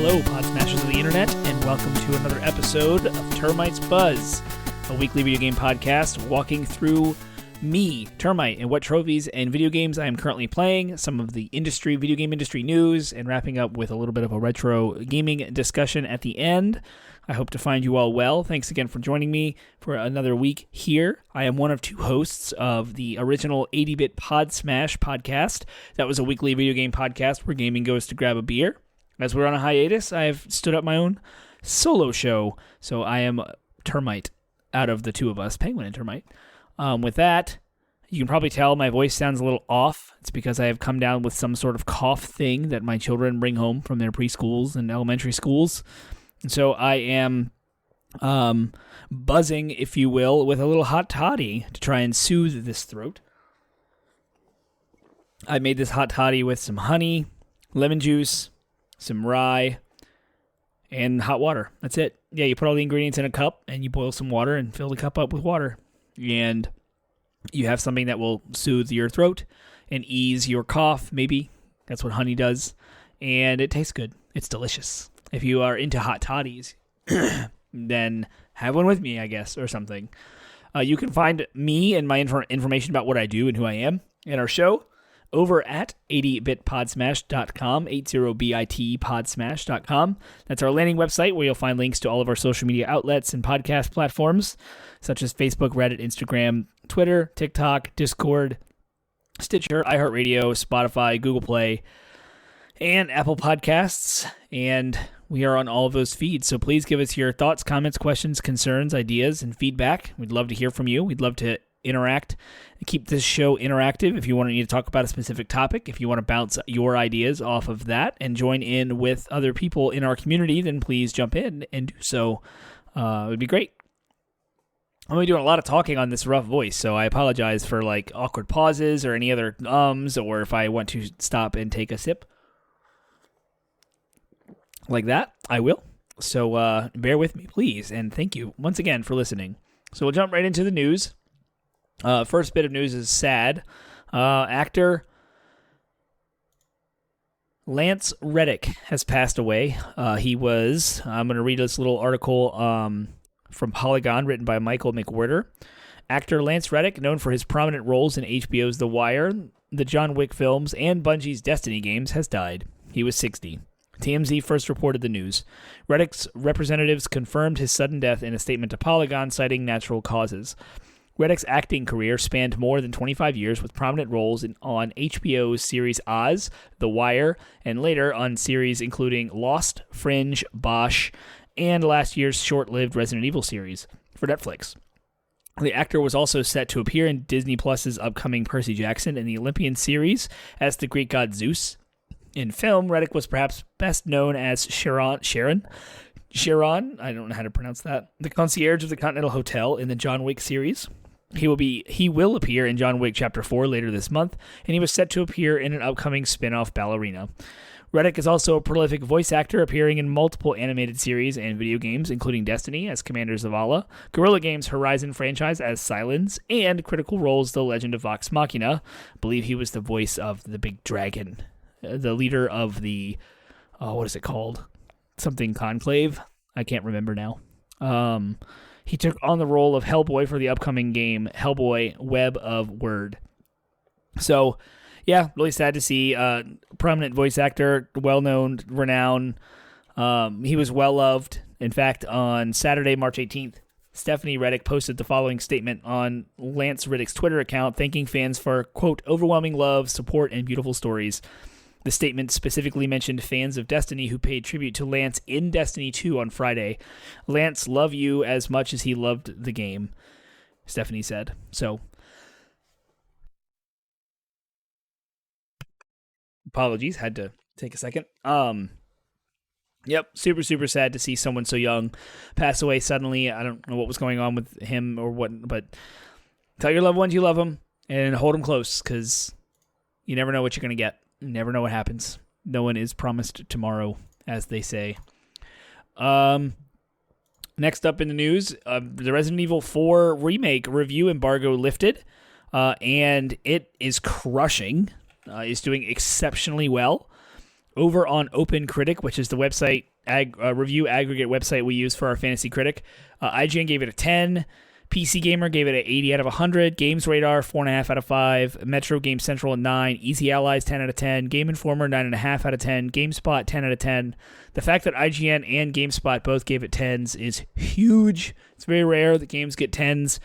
Hello, Podsmashers of the Internet, and welcome to another episode of Termite's Buzz, a weekly video game podcast walking through me, Termite, and what trophies and video games I am currently playing, some of the video game industry news, and wrapping up with a little bit of a retro gaming discussion at the end. I hope to find you all well. Thanks again for joining me for another week here. I am one of two hosts of the original 80-Bit Podsmash podcast. That was a weekly video game podcast where gaming goes to grab a beer. As we're on a hiatus, I have stood up my own solo show. So I am Termite out of the two of us, Penguin and Termite. With that, you can probably tell my voice sounds a little off. It's because I have come down with some sort of cough thing that my children bring home from their preschools and elementary schools. And so I am buzzing, if you will, with a little hot toddy to try and soothe this throat. I made this hot toddy with some honey, lemon juice, some rye, and hot water. That's it. Yeah, you put all the ingredients in a cup, and you boil some water and fill the cup up with water. And you have something that will soothe your throat and ease your cough, maybe. That's what honey does. And it tastes good. It's delicious. If you are into hot toddies, then have one with me, I guess, or something. You can find me and my information about what I do and who I am and our show over at 80bitpodsmash.com, 80bitpodsmash.com. That's our landing website where you'll find links to all of our social media outlets and podcast platforms, such as Facebook, Reddit, Instagram, Twitter, TikTok, Discord, Stitcher, iHeartRadio, Spotify, Google Play, and Apple Podcasts. And we are on all of those feeds, so please give us your thoughts, comments, questions, concerns, ideas, and feedback. We'd love to hear from you. We'd love to interact and keep this show interactive. If you want to talk about a specific topic, if you want to bounce your ideas off of that and join in with other people in our community, then please jump in and do so. It would be great. I'm going to be doing a lot of talking on this rough voice, so I apologize for like awkward pauses or any other ums, or if I want to stop and take a sip like that, I will. So bear with me, please, and thank you once again for listening. So we'll jump right into the news. First bit of news is sad. Actor Lance Reddick has passed away. I'm going to read this little article from Polygon written by Michael McWhirter. Actor Lance Reddick, known for his prominent roles in HBO's The Wire, the John Wick films, and Bungie's Destiny games, has died. He was 60. TMZ first reported the news. Reddick's representatives confirmed his sudden death in a statement to Polygon, citing natural causes. Reddick's acting career spanned more than 25 years with prominent roles on HBO's series Oz, The Wire, and later on series including Lost, Fringe, Bosch, and last year's short-lived Resident Evil series for Netflix. The actor was also set to appear in Disney Plus's upcoming Percy Jackson and the Olympian series as the Greek god Zeus. In film, Reddick was perhaps best known as Sharon, I don't know how to pronounce that, the concierge of the Continental Hotel in the John Wick series. He will appear in John Wick Chapter 4 later this month, and he was set to appear in an upcoming spin-off Ballerina. Reddick is also a prolific voice actor, appearing in multiple animated series and video games, including Destiny as Commander Zavala, Guerrilla Games' Horizon franchise as Silence, and critical roles The Legend of Vox Machina. I believe he was the voice of the big dragon, the leader of the, what is it called? Something Conclave? I can't remember now. He took on the role of Hellboy for the upcoming game, Hellboy Web of Word. So, yeah, really sad to see. Prominent voice actor, well-known, renowned. He was well-loved. In fact, on Saturday, March 18th, Stephanie Reddick posted the following statement on Lance Reddick's Twitter account, thanking fans for, quote, overwhelming love, support, and beautiful stories. The statement specifically mentioned fans of Destiny who paid tribute to Lance in Destiny 2 on Friday. Lance, love you as much as he loved the game, Stephanie said. So, apologies, had to take a second. Yep, super, super sad to see someone so young pass away suddenly. I don't know what was going on with him or what, but tell your loved ones you love them and hold them close, because you never know what you're going to get. You never know what happens. No one is promised tomorrow, as they say. Next up in the news, the Resident Evil 4 remake review embargo lifted, and it is crushing. Is doing exceptionally well. Over on OpenCritic, which is the website review aggregate website we use for our Fantasy Critic. IGN gave it a 10. PC Gamer gave it an 80 out of 100. Games Radar, 4.5 out of 5. Metro Game Central, a 9. Easy Allies, 10 out of 10. Game Informer, 9.5 out of 10. GameSpot, 10 out of 10. The fact that IGN and GameSpot both gave it 10s is huge. It's very rare that games get 10s.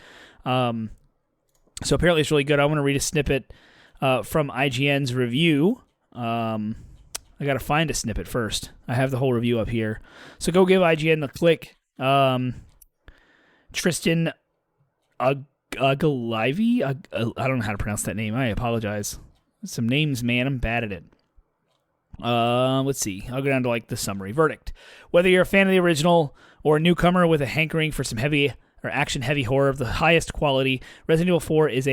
So apparently it's really good. I want to read a snippet from IGN's review. I got to find a snippet first. I have the whole review up here. So go give IGN the click. Tristan Agalivi? I don't know how to pronounce that name. I apologize. Some names, man. I'm bad at it. Let's see. I'll go down to the summary. Verdict. Whether you're a fan of the original or a newcomer with a hankering for some heavy or action-heavy horror of the highest quality, Resident Evil 4 is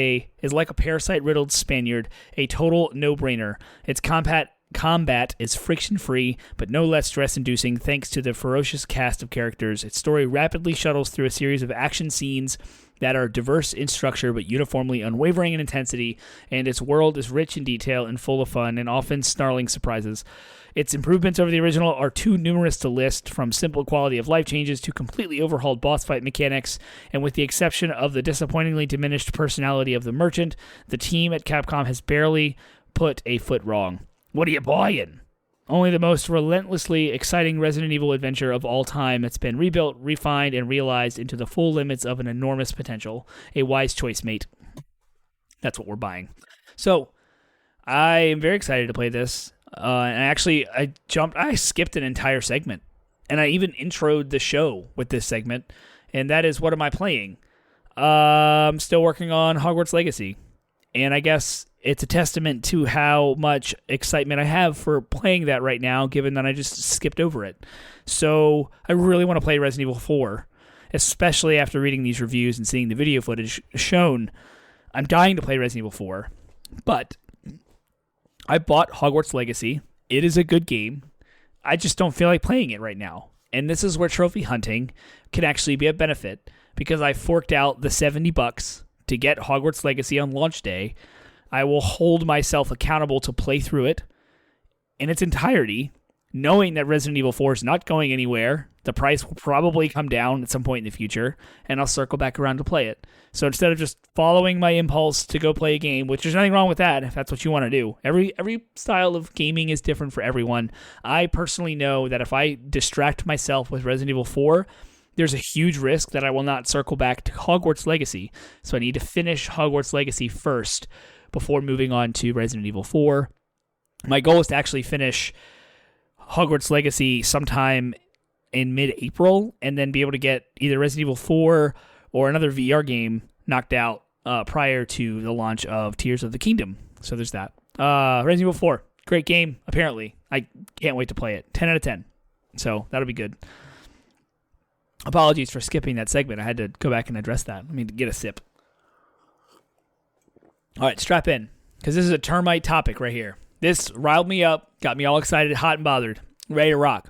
like a parasite-riddled Spaniard, a total no-brainer. Its combat is friction-free, but no less stress-inducing thanks to the ferocious cast of characters. Its story rapidly shuttles through a series of action scenes that are diverse in structure but uniformly unwavering in intensity, and its world is rich in detail and full of fun and often snarling surprises. Its improvements over the original are too numerous to list, from simple quality of life changes to completely overhauled boss fight mechanics, and with the exception of the disappointingly diminished personality of the merchant, the team at Capcom has barely put a foot wrong. What are you buying? Only the most relentlessly exciting Resident Evil adventure of all time that's been rebuilt, refined, and realized into the full limits of an enormous potential. A wise choice, mate. That's what we're buying. So, I am very excited to play this. And I skipped an entire segment. And I even introed the show with this segment. And that is, what am I playing? I'm still working on Hogwarts Legacy. And I guess it's a testament to how much excitement I have for playing that right now, given that I just skipped over it. So I really want to play Resident Evil 4, especially after reading these reviews and seeing the video footage shown. I'm dying to play Resident Evil 4, but I bought Hogwarts Legacy. It is a good game. I just don't feel like playing it right now. And this is where trophy hunting can actually be a benefit, because I forked out the $70 to get Hogwarts Legacy on launch day. I will hold myself accountable to play through it in its entirety, knowing that Resident Evil 4 is not going anywhere. The price will probably come down at some point in the future, and I'll circle back around to play it. So instead of just following my impulse to go play a game, which there's nothing wrong with that if that's what you want to do. Every style of gaming is different for everyone. I personally know that if I distract myself with Resident Evil 4, there's a huge risk that I will not circle back to Hogwarts Legacy. So I need to finish Hogwarts Legacy first before moving on to Resident Evil 4. My goal is to actually finish Hogwarts Legacy sometime in mid-April, and then be able to get either Resident Evil 4 or another VR game knocked out prior to the launch of Tears of the Kingdom. So there's that. Resident Evil 4, great game, apparently. I can't wait to play it. 10 out of 10. So that'll be good. Apologies for skipping that segment. I had to go back and address that. Let me get a sip. All right, strap in, because this is a Termite topic right here. This riled me up, got me all excited, hot and bothered, ready to rock.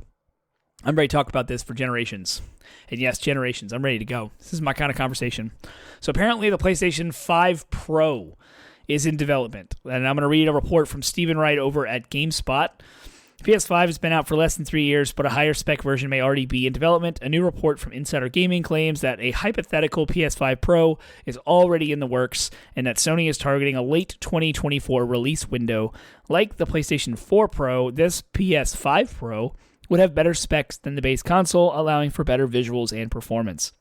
I'm ready to talk about this for generations. And yes, generations. I'm ready to go. This is my kind of conversation. So apparently the PlayStation 5 Pro is in development. And I'm going to read a report from Stephen Wright over at GameSpot. PS5 has been out for less than 3 years, but a higher spec version may already be in development. A new report from Insider Gaming claims that a hypothetical PS5 Pro is already in the works, and that Sony is targeting a late 2024 release window. Like the PlayStation 4 Pro, this PS5 Pro would have better specs than the base console, allowing for better visuals and performance.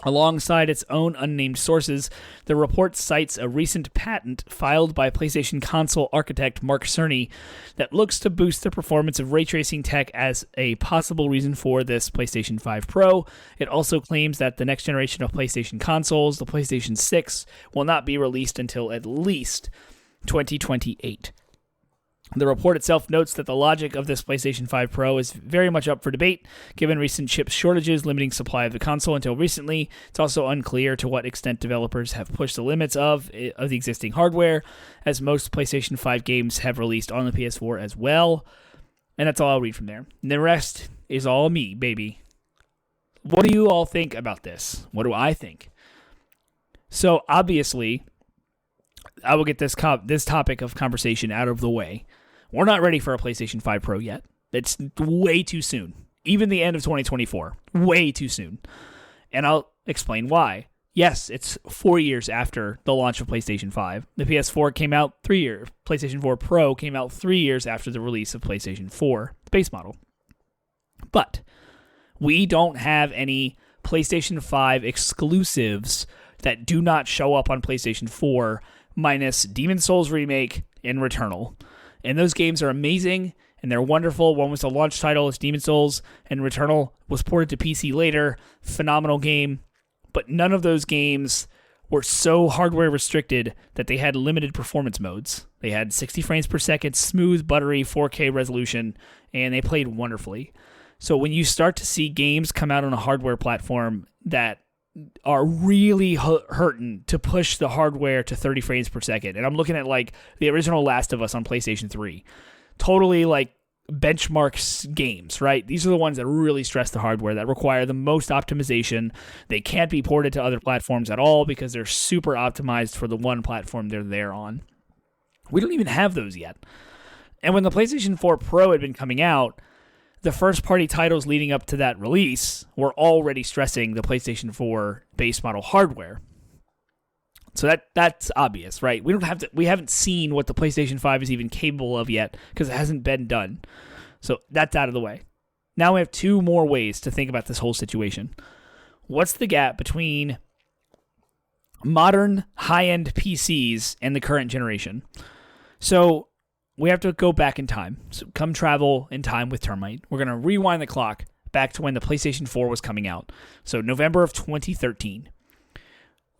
Alongside its own unnamed sources, the report cites a recent patent filed by PlayStation console architect Mark Cerny that looks to boost the performance of ray tracing tech as a possible reason for this PlayStation 5 Pro. It also claims that the next generation of PlayStation consoles, the PlayStation 6, will not be released until at least 2028. The report itself notes that the logic of this PlayStation 5 Pro is very much up for debate, given recent chip shortages limiting supply of the console until recently. It's also unclear to what extent developers have pushed the limits of the existing hardware, as most PlayStation 5 games have released on the PS4 as well. And that's all I'll read from there. And the rest is all me, baby. What do you all think about this? What do I think? So, obviously, I will get this topic of conversation out of the way. We're not ready for a PlayStation 5 Pro yet. It's way too soon. even the end of 2024. Way too soon. And I'll explain why. Yes, it's 4 years after the launch of PlayStation 5. The PS4 came out 3 years. PlayStation 4 Pro came out 3 years after the release of PlayStation 4, the base model. But we don't have any PlayStation 5 exclusives that do not show up on PlayStation 4, minus Demon's Souls Remake and Returnal. And those games are amazing, and they're wonderful. One was a launch title, it's Demon's Souls, and Returnal was ported to PC later. Phenomenal game. But none of those games were so hardware restricted that they had limited performance modes. They had 60 frames per second, smooth, buttery 4K resolution, and they played wonderfully. So when you start to see games come out on a hardware platform that are really hurting to push the hardware to 30 frames per second, and I'm looking at like the original Last of Us on PlayStation 3, totally like benchmarks games, right? These are the ones that really stress the hardware, that require the most optimization. They can't be ported to other platforms at all because they're super optimized for the one platform they're there on. We don't even have those yet. And when the PlayStation 4 Pro had been coming out, the first-party titles leading up to that release were already stressing the PlayStation 4 base model hardware. So that's obvious, right? We haven't seen what the PlayStation 5 is even capable of yet because it hasn't been done. So that's out of the way. Now we have two more ways to think about this whole situation. What's the gap between modern high-end PCs and the current generation? So we have to go back in time. So come travel in time with Termite. We're going to rewind the clock back to when the PlayStation 4 was coming out. So November of 2013.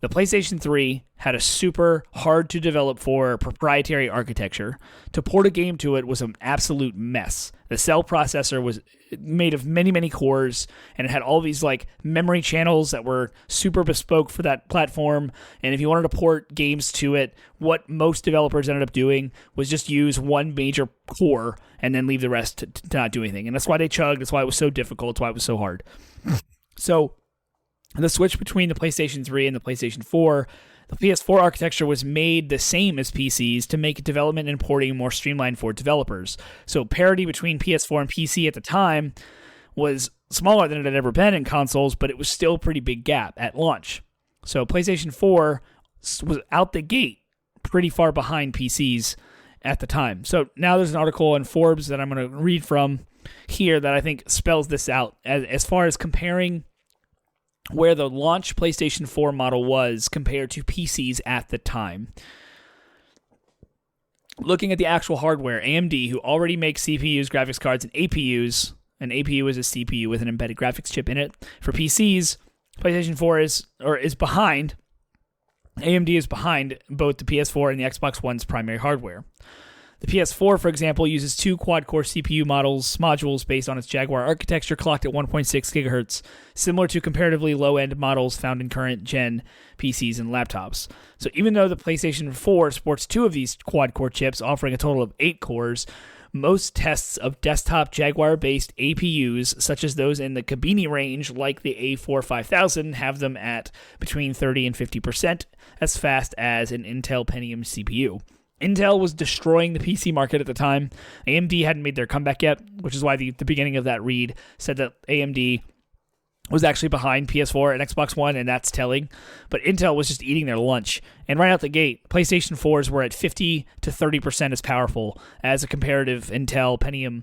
The PlayStation 3 had a super hard to develop for proprietary architecture. To port a game to it was an absolute mess. The cell processor was made of many, many cores, and it had all these like memory channels that were super bespoke for that platform. And if you wanted to port games to it, what most developers ended up doing was just use one major core and then leave the rest to not do anything. And that's why they chugged. That's why it was so difficult. That's why it was so hard. So the switch between the PlayStation 3 and the PlayStation 4, the PS4 architecture was made the same as PCs to make development and porting more streamlined for developers. So parity between PS4 and PC at the time was smaller than it had ever been in consoles, but it was still a pretty big gap at launch. So PlayStation 4 was out the gate pretty far behind PCs at the time. So now there's an article in Forbes that I'm going to read from here that I think spells this out as far as comparing where the launch PlayStation 4 model was compared to PCs at the time. Looking at the actual hardware, AMD, who already makes CPUs, graphics cards, and APUs, an APU is a CPU with an embedded graphics chip in it. For PCs, PlayStation 4 is behind. AMD is behind both the PS4 and the Xbox One's primary hardware. The PS4, for example, uses two quad-core CPU modules based on its Jaguar architecture clocked at 1.6 GHz, similar to comparatively low-end models found in current-gen PCs and laptops. So even though the PlayStation 4 sports two of these quad-core chips, offering a total of 8 cores, most tests of desktop Jaguar-based APUs, such as those in the Kabini range, like the A4 5000, have them at between 30 and 50% as fast as an Intel Pentium CPU. Intel was destroying the PC market at the time. AMD hadn't made their comeback yet, which is why the beginning of that read said that AMD was actually behind PS4 and Xbox One, and that's telling. But Intel was just eating their lunch. And right out the gate, PlayStation 4s were at 50 to 30% as powerful as a comparative Intel Pentium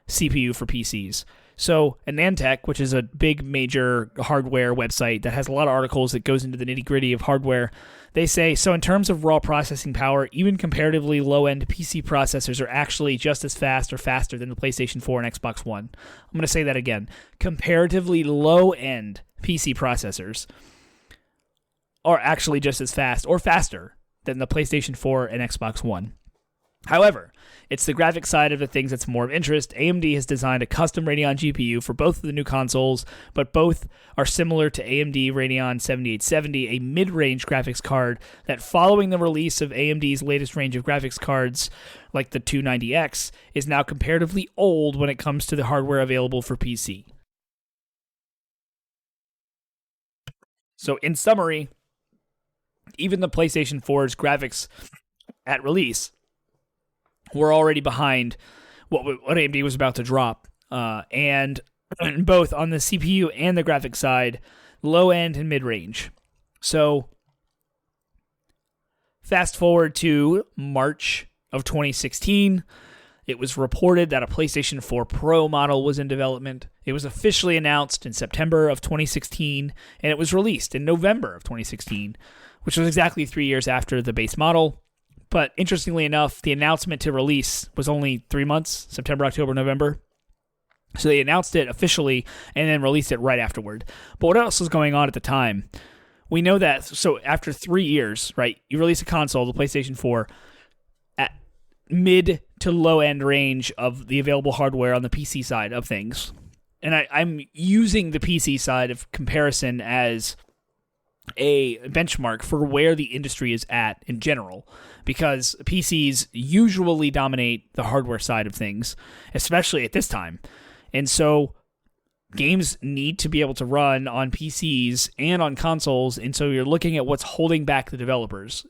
CPU for PCs. So Anantech, which is a big major hardware website that has a lot of articles that goes into the nitty-gritty of hardware, they say, so in terms of raw processing power, even comparatively low-end PC processors are actually just as fast or faster than the PlayStation 4 and Xbox One. I'm going to say that again. Comparatively low-end PC processors are actually just as fast or faster than the PlayStation 4 and Xbox One. However, it's the graphic side of the things that's more of interest. AMD has designed a custom Radeon GPU for both of the new consoles, but both are similar to AMD Radeon 7870, a mid-range graphics card that, following the release of AMD's latest range of graphics cards, like the 290X, is now comparatively old when it comes to the hardware available for PC. So, in summary, even the PlayStation 4's graphics at release were already behind what AMD was about to drop. And both on the CPU and the graphics side, low end and mid range. So fast forward to March of 2016. It was reported that a PlayStation 4 Pro model was in development. It was officially announced in September of 2016, and it was released in November of 2016, which was exactly 3 years after the base model. But interestingly enough, the announcement to release was only 3 months, September, October, November. So they announced it officially and then released it right afterward. But what else was going on at the time? We know that, so after 3 years, right, you release a console, the PlayStation 4, at mid to low end range of the available hardware on the PC side of things. And I'm using the PC side of comparison as a benchmark for where the industry is at in general, because PCs usually dominate the hardware side of things, especially at this time. And so games need to be able to run on PCs and on consoles, and so you're looking at what's holding back the developers.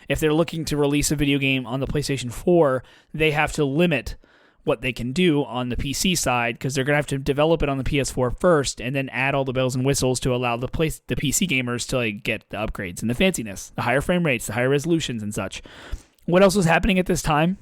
If they're looking to release a video game on the PlayStation 4, they have to limit what they can do on the PC side, because they're going to have to develop it on the PS4 first and then add all the bells and whistles to allow the PC gamers to get the upgrades and the fanciness, the higher frame rates, the higher resolutions and such. What else was happening at this time?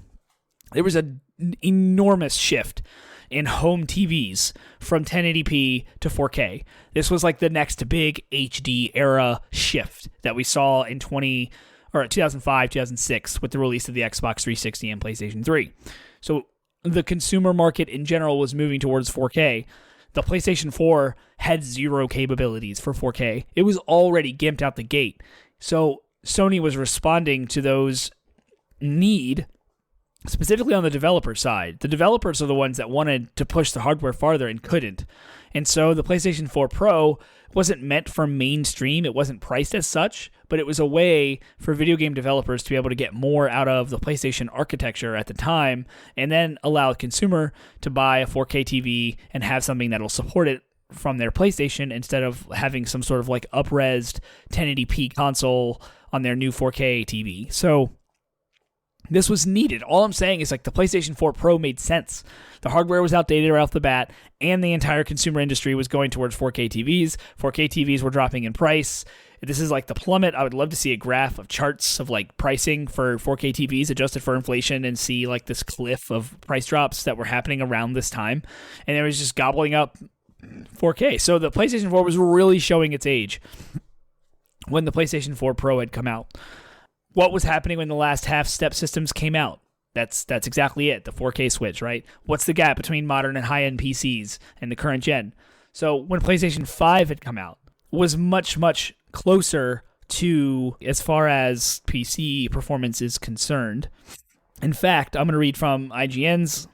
There was an enormous shift in home TVs from 1080p to 4K. This was like the next big HD era shift that we saw in 2005, 2006 with the release of the Xbox 360 and PlayStation 3. So the consumer market in general was moving towards 4K. The PlayStation 4 had zero capabilities for 4K. It was already gimped out the gate. So Sony was responding to those need, specifically on the developer side. The developers are the ones that wanted to push the hardware farther and couldn't. And so the PlayStation 4 Pro wasn't meant for mainstream. It wasn't priced as such, but it was a way for video game developers to be able to get more out of the PlayStation architecture at the time, and then allow the consumer to buy a 4K TV and have something that'll support it from their PlayStation instead of having some sort of up-resed 1080p console on their new 4K TV. So this was needed. All I'm saying is the PlayStation 4 Pro made sense. The hardware was outdated right off the bat, and the entire consumer industry was going towards 4K TVs. 4K TVs were dropping in price. This is the plummet. I would love to see a graph of charts of pricing for 4K TVs adjusted for inflation and see this cliff of price drops that were happening around this time. And it was just gobbling up 4K. So the PlayStation 4 was really showing its age when the PlayStation 4 Pro had come out. What was happening when the last half-step systems came out? That's exactly it, the 4K switch, right? What's the gap between modern and high-end PCs and the current gen? So when PlayStation 5 had come out, was much, much closer to as far as PC performance is concerned. In fact, I'm going to read from IGN's.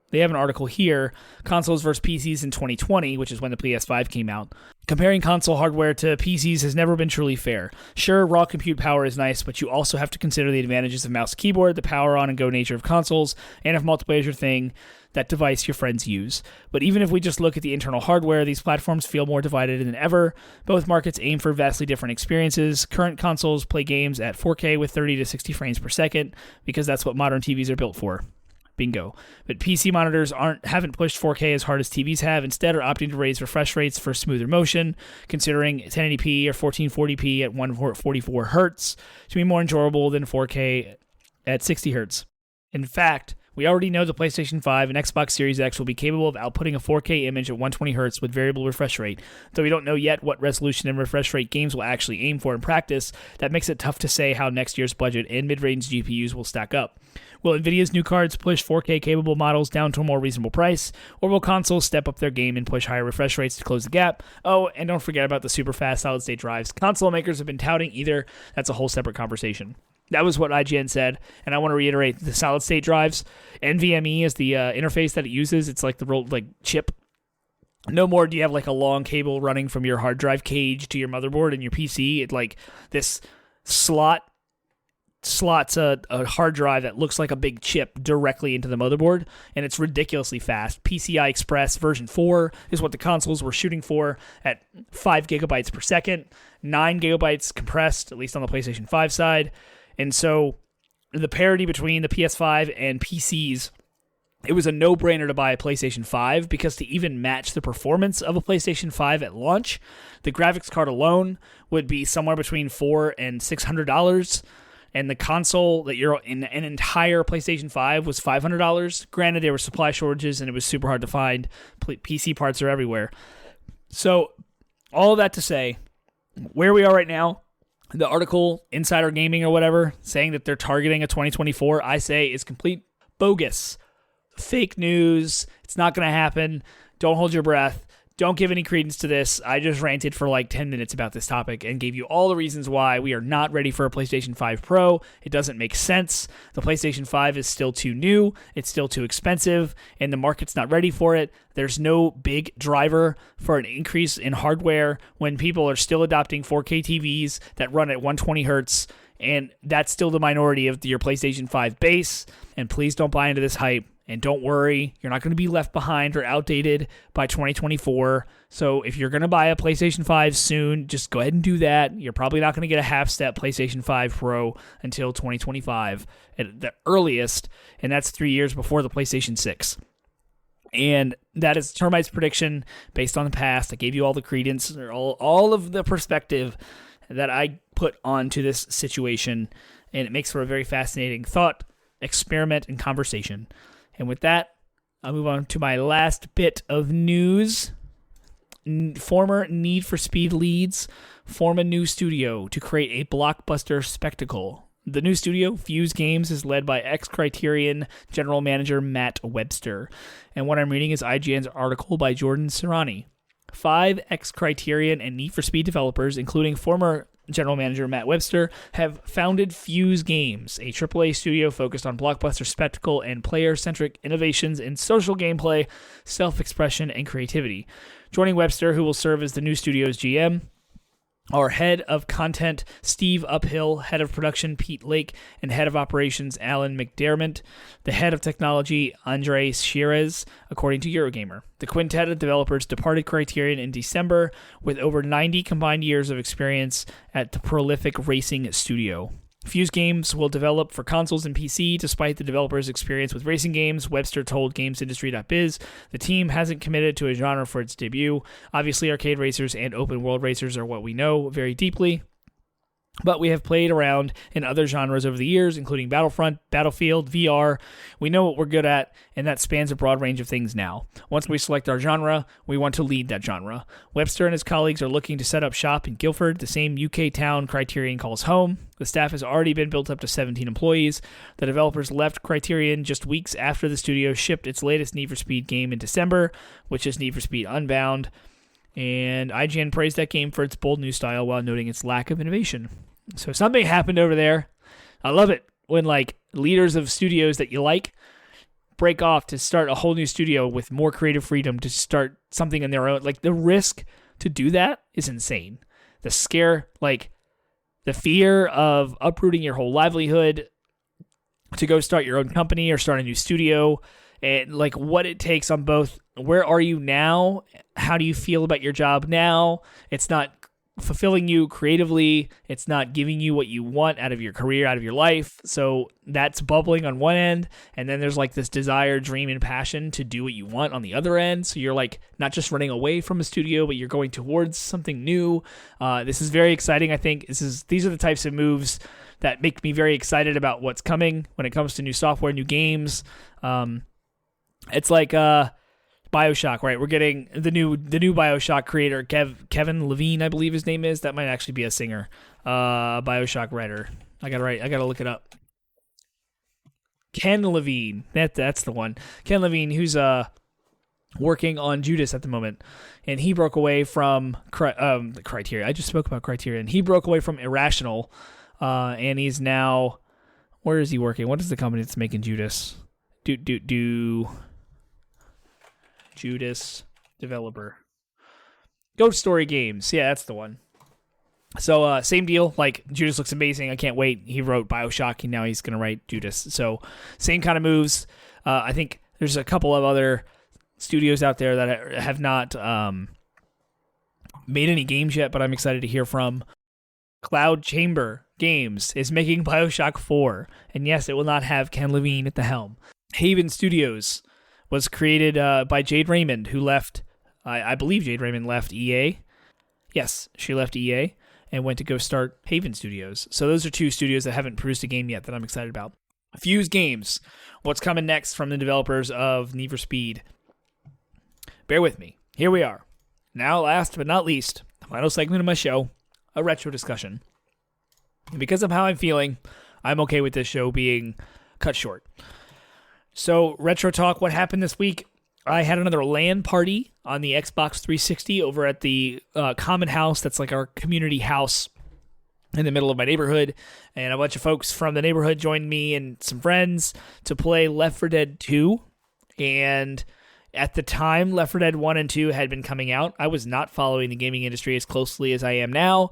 They have an article here, Consoles versus PCs in 2020, which is when the PS5 came out. Comparing console hardware to PCs has never been truly fair. Sure, raw compute power is nice, but you also have to consider the advantages of mouse and keyboard, the power on and go nature of consoles, and if multiplayer is your thing, that device your friends use. But even if we just look at the internal hardware, these platforms feel more divided than ever. Both markets aim for vastly different experiences. Current consoles play games at 4K with 30 to 60 frames per second, because that's what modern TVs are built for. Bingo. But PC monitors haven't pushed 4K as hard as TVs have. Instead, are opting to raise refresh rates for smoother motion, considering 1080p or 1440p at 144 Hz to be more enjoyable than 4K at 60 Hz. In fact, we already know the PlayStation 5 and Xbox Series X will be capable of outputting a 4K image at 120 Hz with variable refresh rate. Though we don't know yet what resolution and refresh rate games will actually aim for in practice, that makes it tough to say how next year's budget and mid-range GPUs will stack up. Will Nvidia's new cards push 4K capable models down to a more reasonable price, or will consoles step up their game and push higher refresh rates to close the gap? Oh, and don't forget about the super fast solid-state drives. Console makers have been touting either. That's a whole separate conversation. That was what IGN said, and I want to reiterate the solid-state drives. NVMe is the interface that it uses. It's the real chip. No more do you have a long cable running from your hard drive cage to your motherboard and your PC. This slots a hard drive that looks like a big chip directly into the motherboard, and it's ridiculously fast. PCI Express version 4 is what the consoles were shooting for at 5 gigabytes per second, 9 gigabytes compressed, at least on the PlayStation 5 side. And so the parity between the PS5 and PCs it was a no-brainer to buy a PlayStation 5 because to even match the performance of a PlayStation 5 at launch, the graphics card alone would be somewhere between $400 and $600, and the console that you're in an entire PlayStation 5 was $500. Granted, there were supply shortages and it was super hard to find. PC parts are everywhere. So, all of that to say, where we are right now, the article, Insider Gaming or whatever, saying that they're targeting a 2024, I say is complete bogus. Fake news. It's not going to happen. Don't hold your breath. Don't give any credence to this. I just ranted for like 10 minutes about this topic and gave you all the reasons why we are not ready for a PlayStation 5 Pro. It doesn't make sense. The PlayStation 5 is still too new. It's still too expensive, and the market's not ready for it. There's no big driver for an increase in hardware when people are still adopting 4K TVs that run at 120 hertz, and that's still the minority of your PlayStation 5 base. And please don't buy into this hype. And don't worry, you're not going to be left behind or outdated by 2024. So if you're going to buy a PlayStation 5 soon, just go ahead and do that. You're probably not going to get a half-step PlayStation 5 Pro until 2025 at the earliest, and that's 3 years before the PlayStation 6. And that is Termite's prediction based on the past. I gave you all the credence, or all of the perspective that I put onto this situation, and it makes for a very fascinating thought, experiment, and conversation. And with that, I'll move on to my last bit of news. Former Need for Speed leads form a new studio to create a blockbuster spectacle. The new studio, Fuse Games, is led by ex-Criterion general manager Matt Webster. And what I'm reading is IGN's article by Jordan Serrani. 5 ex-Criterion and Need for Speed developers, including former general manager Matt Webster, have founded Fuse Games, a AAA studio focused on blockbuster spectacle and player-centric innovations in social gameplay, self-expression, and creativity. Joining Webster, who will serve as the new studio's GM, are head of content Steve Uphill, head of production Pete Lake, and head of operations Alan McDermott, the head of technology Andre Shirez, according to Eurogamer. The quintet of developers departed Criterion in December with over 90 combined years of experience at the prolific racing studio. Fuse Games will develop for consoles and PC. Despite the developer's experience with racing games, Webster told GamesIndustry.biz the team hasn't committed to a genre for its debut. Obviously, arcade racers and open-world racers are what we know very deeply, but we have played around in other genres over the years, including Battlefront, Battlefield, VR. We know what we're good at, and that spans a broad range of things now. Once we select our genre, we want to lead that genre. Webster and his colleagues are looking to set up shop in Guildford, the same UK town Criterion calls home. The staff has already been built up to 17 employees. The developers left Criterion just weeks after the studio shipped its latest Need for Speed game in December, which is Need for Speed Unbound. And IGN praised that game for its bold new style while noting its lack of innovation. So something happened over there. I love it when leaders of studios that you like break off to start a whole new studio with more creative freedom to start something in their own. The risk to do that is insane. The scare, the fear of uprooting your whole livelihood to go start your own company or start a new studio, and what it takes on both. Where are you now? How do you feel about your job now? It's not fulfilling you creatively. It's not giving you what you want out of your career, out of your life. So that's bubbling on one end. And then there's this desire, dream, and passion to do what you want on the other end. So you're not just running away from a studio, but you're going towards something new. This is very exciting. I think these are the types of moves that make me very excited about what's coming when it comes to new software, new games. It's like BioShock, right? We're getting the new BioShock creator, Kevin Levine, I believe his name is. That might actually be a singer. BioShock writer. I gotta look it up. Ken Levine. That's the one. Ken Levine, who's working on Judas at the moment, and he broke away from Criterion. I just spoke about Criterion. He broke away from Irrational, and he's now, where is he working? What is the company that's making Judas? Judas developer. Ghost Story Games. Yeah, that's the one. So, same deal. Judas looks amazing. I can't wait. He wrote BioShock, and now he's going to write Judas. So, same kind of moves. I think there's a couple of other studios out there that have not made any games yet, but I'm excited to hear from. Cloud Chamber Games is making BioShock 4. And yes, it will not have Ken Levine at the helm. Haven Studios was created by Jade Raymond, who left, I believe Jade Raymond left EA. Yes, she left EA and went to go start Haven Studios. So those are two studios that haven't produced a game yet that I'm excited about. Fuse Games, what's coming next from the developers of Need for Speed? Bear with me. Here we are. Now, last but not least, the final segment of my show, a retro discussion. And because of how I'm feeling, I'm okay with this show being cut short. So, Retro Talk, what happened this week? I had another LAN party on the Xbox 360 over at the Common House. That's like our community house in the middle of my neighborhood. And a bunch of folks from the neighborhood joined me and some friends to play Left 4 Dead 2. And at the time, Left 4 Dead 1 and 2 had been coming out. I was not following the gaming industry as closely as I am now.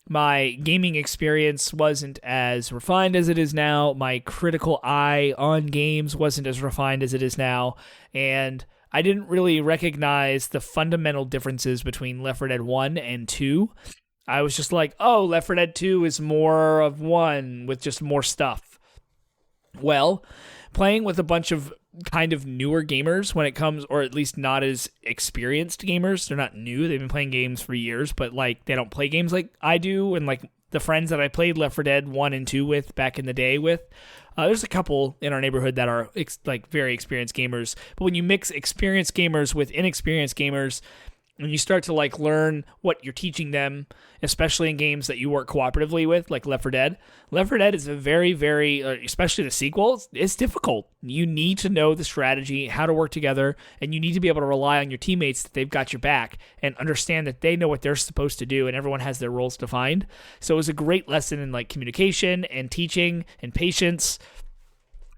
My gaming experience wasn't as refined as it is now. My critical eye on games wasn't as refined as it is now. And I didn't really recognize the fundamental differences between Left 4 Dead 1 and 2. I was just like, oh, Left 4 Dead 2 is more of 1 with just more stuff. Well, playing with a bunch of kind of newer gamers when it comes, or at least not as experienced gamers. They're not new. They've been playing games for years, but like they don't play games like I do. And like the friends that I played Left 4 Dead 1 and 2 with back in the day with, there's a couple in our neighborhood that are like very experienced gamers. But when you mix experienced gamers with inexperienced gamers, and you start to like learn what you're teaching them, especially in games that you work cooperatively with, like Left 4 Dead. Left 4 Dead is a very, very, especially the sequel, it's difficult. You need to know the strategy, how to work together, and you need to be able to rely on your teammates that they've got your back and understand that they know what they're supposed to do and everyone has their roles defined. So it was a great lesson in like communication and teaching and patience.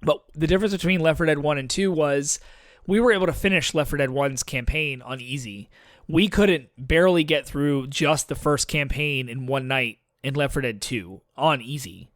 But the difference between Left 4 Dead 1 and 2 was we were able to finish Left 4 Dead 1's campaign on easy. We couldn't barely get through just the first campaign in one night in Left 4 Dead 2 on easy.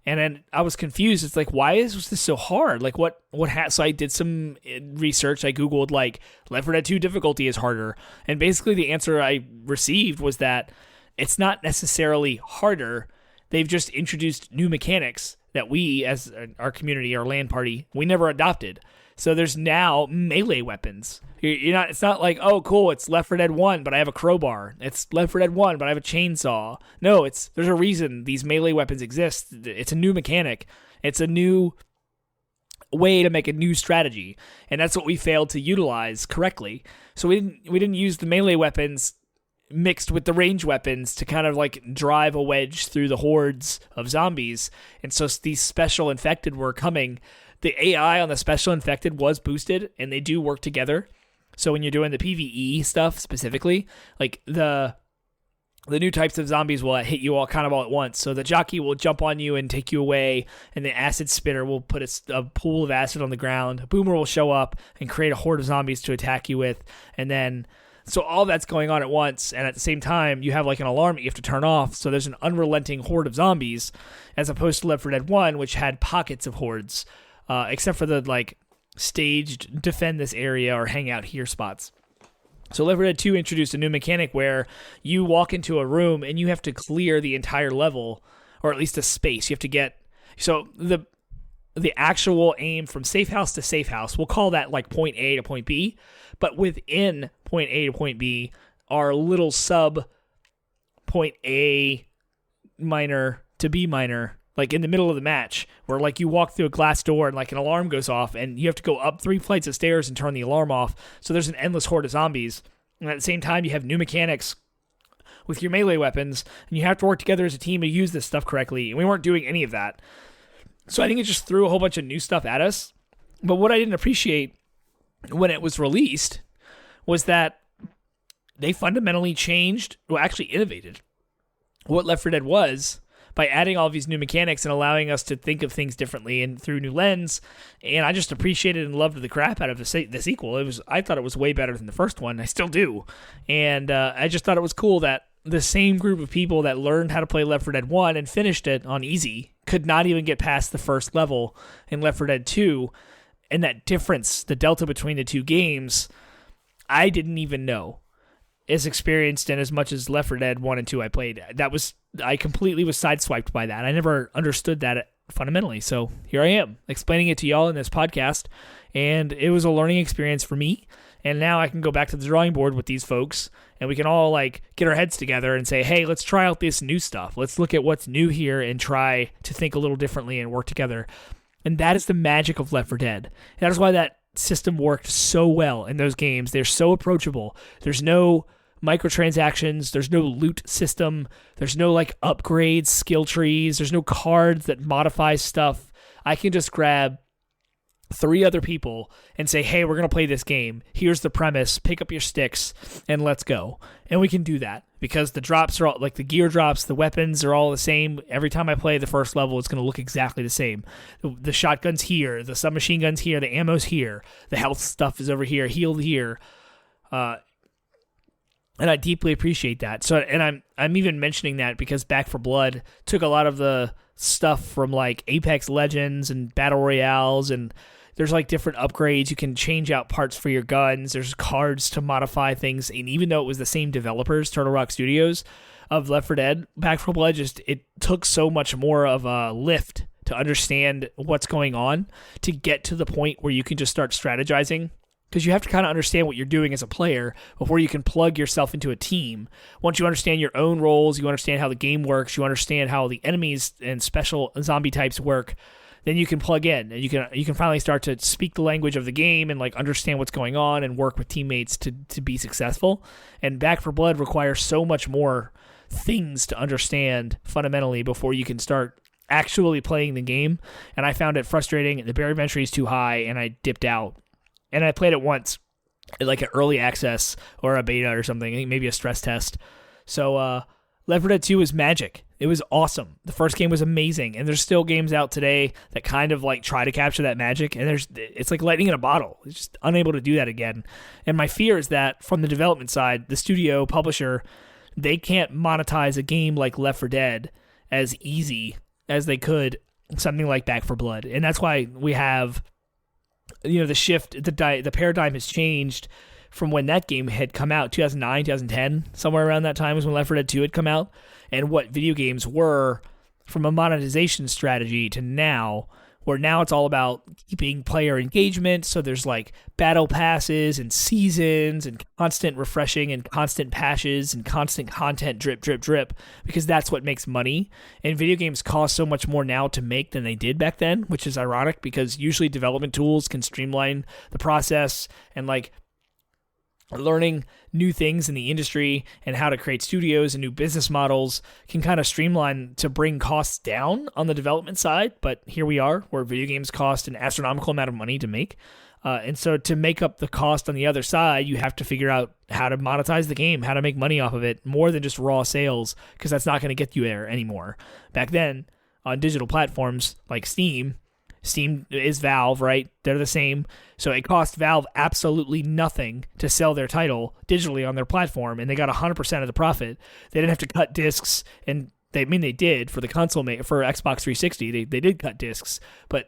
And then I was confused. It's like, why was this so hard? Like, so I did some research. I Googled, like, Left 4 Dead 2 difficulty is harder. And basically the answer I received was that it's not necessarily harder. They've just introduced new mechanics that we, as our community, our LAN party, we never adopted. So there's now melee weapons. It's not like, oh, cool, it's Left 4 Dead 1, but I have a crowbar. It's Left 4 Dead 1, but I have a chainsaw. No, there's a reason these melee weapons exist. It's a new mechanic. It's a new way to make a new strategy, and that's what we failed to utilize correctly. So we didn't use the melee weapons mixed with the range weapons to kind of like drive a wedge through the hordes of zombies. And so these special infected were coming. The AI on the special infected was boosted, and they do work together. So when you're doing the PvE stuff specifically, like the new types of zombies will hit you all at once. So the jockey will jump on you and take you away, and the acid spitter will put a pool of acid on the ground. A boomer will show up and create a horde of zombies to attack you with, and then so all that's going on at once, and at the same time, you have like an alarm that you have to turn off, so there's an unrelenting horde of zombies, as opposed to Left 4 Dead 1, which had pockets of hordes. Except for the like staged defend this area or hang out here spots. So Left 4 Dead 2 introduced a new mechanic where you walk into a room and you have to clear the entire level, or at least a space. You have to get the actual aim from safe house to safe house. We'll call that like point A to point B, but within point A to point B are little sub point A minor to B minor, like in the middle of the match, where like you walk through a glass door and like an alarm goes off and you have to go up 3 flights of stairs and turn the alarm off. So there's an endless horde of zombies. And at the same time, you have new mechanics with your melee weapons, and you have to work together as a team to use this stuff correctly. And we weren't doing any of that. So I think it just threw a whole bunch of new stuff at us. But what I didn't appreciate when it was released was that they fundamentally changed, well, actually innovated what Left 4 Dead was, by adding all these new mechanics and allowing us to think of things differently and through new lens. And I just appreciated and loved the crap out of the sequel. I thought it was way better than the first one. I still do. And I just thought it was cool that the same group of people that learned how to play Left 4 Dead 1 and finished it on easy could not even get past the first level in Left 4 Dead 2. And that difference, the delta between the two games, I didn't even know. As experienced and as much as Left 4 Dead 1 and 2 I played, I completely was sideswiped by that. I never understood that fundamentally. So here I am explaining it to y'all in this podcast, and it was a learning experience for me. And now I can go back to the drawing board with these folks, and we can all like get our heads together and say, hey, let's try out this new stuff. Let's look at what's new here and try to think a little differently and work together. And that is the magic of Left 4 Dead. And that is why that system worked so well in those games. They're so approachable. There's no microtransactions. There's no loot system. There's no like upgrades, skill trees. There's no cards that modify stuff. I can just grab 3 other people and say, hey, we're going to play this game. Here's the premise. Pick up your sticks and let's go. And we can do that because the drops are all like the gear drops, the weapons are all the same. Every time I play the first level, it's going to look exactly the same. The shotgun's here, the submachine gun's here, the ammo's here, the health stuff is over here, healed here. And I deeply appreciate that. So, and I'm even mentioning that because Back 4 Blood took a lot of the stuff from like Apex Legends and Battle Royales, and there's like different upgrades. You can change out parts for your guns. There's cards to modify things. And even though it was the same developers, Turtle Rock Studios, of Left 4 Dead, Back 4 Blood it took so much more of a lift to understand what's going on to get to the point where you can just start strategizing. Because you have to kind of understand what you're doing as a player before you can plug yourself into a team. Once you understand your own roles, you understand how the game works, you understand how the enemies and special zombie types work, then you can plug in and you can finally start to speak the language of the game and like understand what's going on and work with teammates to be successful. And Back 4 Blood requires so much more things to understand fundamentally before you can start actually playing the game. And I found it frustrating. The barrier of entry is too high, and I dipped out. And I played it once, like an early access or a beta or something, maybe a stress test. So Left 4 Dead 2 was magic. It was awesome. The first game was amazing, and there's still games out today that kind of like try to capture that magic, and it's like lightning in a bottle. It's just unable to do that again. And my fear is that from the development side, the studio, publisher, they can't monetize a game like Left 4 Dead as easy as they could something like Back 4 Blood. And that's why we have, the shift, the paradigm has changed from when that game had come out, 2009, 2010, somewhere around that time was when Left 4 Dead 2 had come out, and what video games were from a monetization strategy to now, where now it's all about keeping player engagement. So there's like battle passes and seasons and constant refreshing and constant patches and constant content drip, drip, drip, because that's what makes money. And video games cost so much more now to make than they did back then, which is ironic because usually development tools can streamline the process, and like learning new things in the industry and how to create studios and new business models can kind of streamline to bring costs down on the development side. But here we are, where video games cost an astronomical amount of money to make. And so to make up the cost on the other side, you have to figure out how to monetize the game, how to make money off of it more than just raw sales, because that's not going to get you there anymore. Back then, on digital platforms like Steam is Valve, right? They're the same. So it cost Valve absolutely nothing to sell their title digitally on their platform, and they got 100% of the profit. They didn't have to cut discs, and they did for the console, for Xbox 360. They did cut discs, but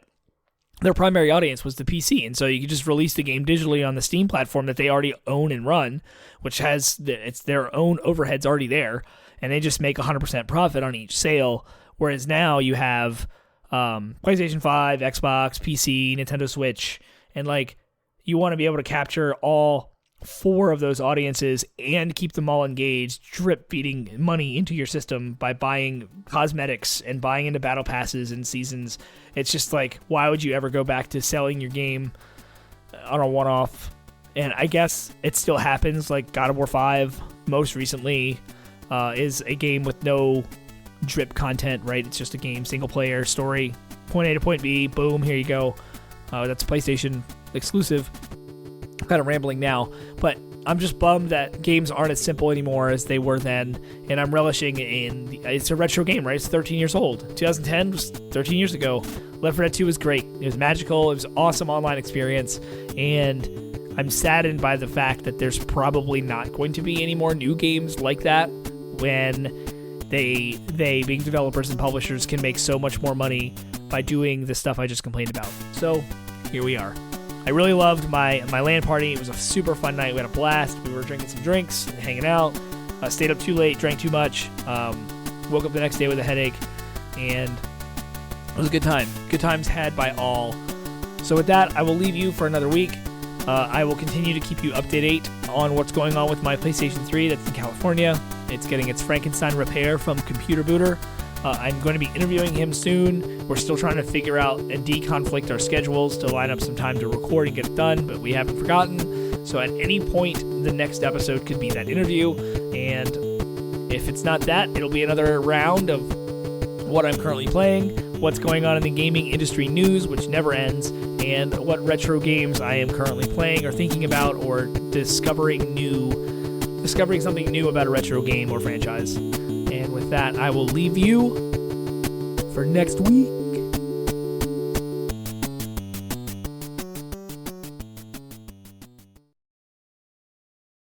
their primary audience was the PC, and so you could just release the game digitally on the Steam platform that they already own and run, which has it's their own overheads already there, and they just make 100% profit on each sale. Whereas now you have PlayStation 5, Xbox, PC, Nintendo Switch, and like you want to be able to capture all 4 of those audiences and keep them all engaged, drip feeding money into your system by buying cosmetics and buying into battle passes and seasons. It's just like, why would you ever go back to selling your game on a one-off? And I guess it still happens, like God of War 5 most recently is a game with no drip content, right? It's just a game, single player story, point A to point B, boom, here you go. That's a PlayStation exclusive. I'm kind of rambling now, but I'm just bummed that games aren't as simple anymore as they were then, and I'm relishing it's a retro game, right? It's 13 years old. 2010 was 13 years ago. Left 4 Dead 2 was great. It was magical. It was an awesome online experience, and I'm saddened by the fact that there's probably not going to be any more new games like that when they being developers and publishers can make so much more money by doing the stuff I just complained about. So here we are. I really loved my LAN party. It was a super fun night. We had a blast. We were drinking some drinks, hanging out. Stayed up too late, drank too much. Woke up the next day with a headache, and It was a good time. Good times had by all. So with that, I will leave you for another week. I will continue to keep you up to date on what's going on with my PlayStation 3 that's in California. It's getting its Frankenstein repair from Computer Booter. I'm going to be interviewing him soon. We're still trying to figure out and deconflict our schedules to line up some time to record and get it done, but we haven't forgotten. So at any point, the next episode could be that interview. And if it's not that, it'll be another round of what I'm currently playing, what's going on in the gaming industry news, which never ends, and what retro games I am currently playing or thinking about or discovering something new about a retro game or franchise. And with that, I will leave you for next week.